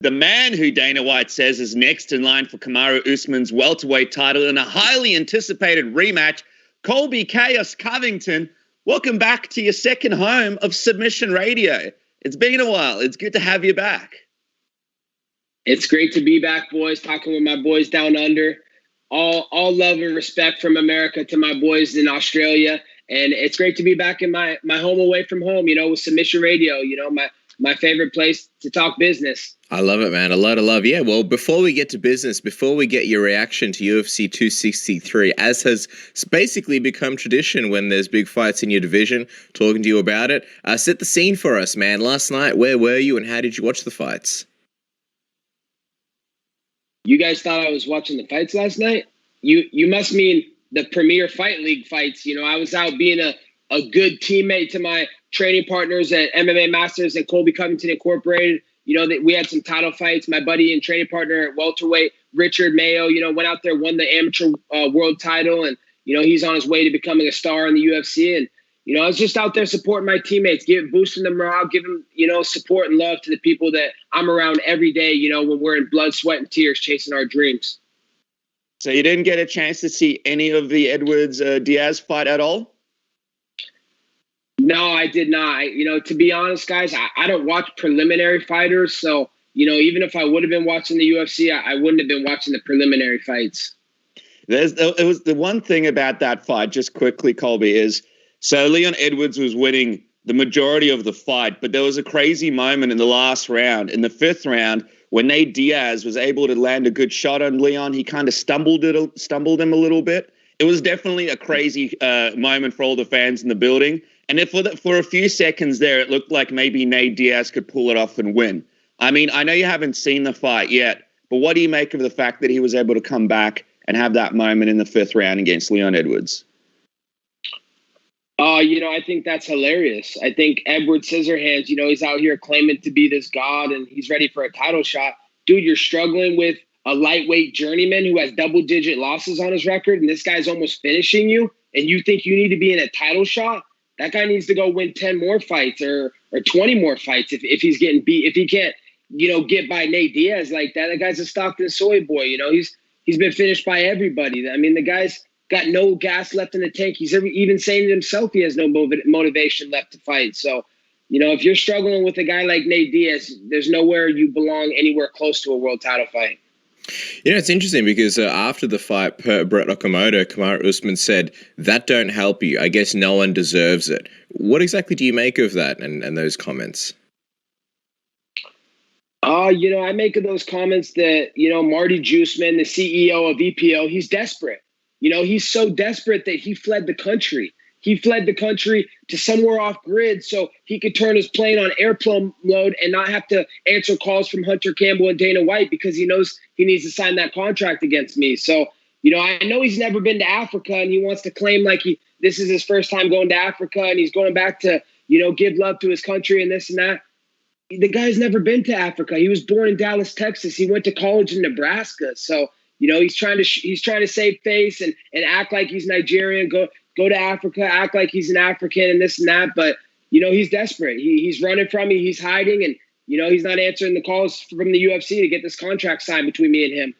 The man who Dana White says is next in line for Kamaru Usman's welterweight title in a highly anticipated rematch, Colby Chaos Covington, welcome back to your second home of Submission Radio. It's been a while. It's good to have you back. It's great to be back, boys, talking with my boys down under. All love and respect from America to my boys in Australia. And it's great to be back in my home away from home, with Submission Radio, my favorite place to talk business. I love it, man. A lot of love. Yeah, well, before we get to business, before we get your reaction to UFC 263, as has basically become tradition when there's big fights in your division, talking to you about it, set the scene for us, man. Last night, where were you and how did you watch the fights? You guys thought I was watching the fights last night? You must mean the Premier Fight League fights. I was out being a good teammate to my training partners at MMA Masters and Colby Covington Incorporated. That we had some title fights. My buddy and training partner at welterweight, Richard Mayo, went out there, won the amateur world title. And, he's on his way to becoming a star in the UFC. And, I was just out there supporting my teammates, boosting the morale, giving, support and love to the people that I'm around every day, when we're in blood, sweat, and tears chasing our dreams. So you didn't get a chance to see any of the Edwards-Diaz fight at all? No, I did not. To be honest, guys, I don't watch preliminary fighters. So, even if I would have been watching the UFC, I wouldn't have been watching the preliminary fights. It was the one thing about that fight, just quickly, Colby, is so Leon Edwards was winning the majority of the fight, but there was a crazy moment in the last round, in the fifth round, when Nate Diaz was able to land a good shot on Leon. He kind of stumbled him a little bit. It was definitely a crazy moment for all the fans in the building. And for a few seconds there, it looked like maybe Nate Diaz could pull it off and win. I mean, I know you haven't seen the fight yet, but what do you make of the fact that he was able to come back and have that moment in the fifth round against Leon Edwards? I think that's hilarious. I think Edward Scissorhands, he's out here claiming to be this god and he's ready for a title shot. Dude, you're struggling with a lightweight journeyman who has double-digit losses on his record, and this guy's almost finishing you, and you think you need to be in a title shot? That guy needs to go win 10 more fights or 20 more fights if he's getting beat. If he can't, get by Nate Diaz like that, that guy's a Stockton soy boy. He's been finished by everybody. I mean, the guy's got no gas left in the tank. He's even saying to himself he has no motivation left to fight. So, if you're struggling with a guy like Nate Diaz, there's nowhere you belong anywhere close to a world title fight. It's interesting because after the fight, per Brett Okamoto, Kamaru Usman said, "That don't help you. I guess no one deserves it." What exactly do you make of that and those comments? I make of those comments that, Marty Juiceman, the CEO of EPO, he's desperate. He's so desperate that he fled the country. He fled the country to somewhere off grid so he could turn his plane on airplane mode and not have to answer calls from Hunter Campbell and Dana White because he knows he needs to sign that contract against me. So, I know he's never been to Africa and he wants to claim like this is his first time going to Africa and he's going back to, give love to his country and this and that. The guy's never been to Africa. He was born in Dallas, Texas. He went to college in Nebraska. So, he's trying to save face and act like he's Nigerian, go to Africa, act like he's an African and this and that. But, he's desperate. He's running from me. He's hiding and, he's not answering the calls from the UFC to get this contract signed between me and him.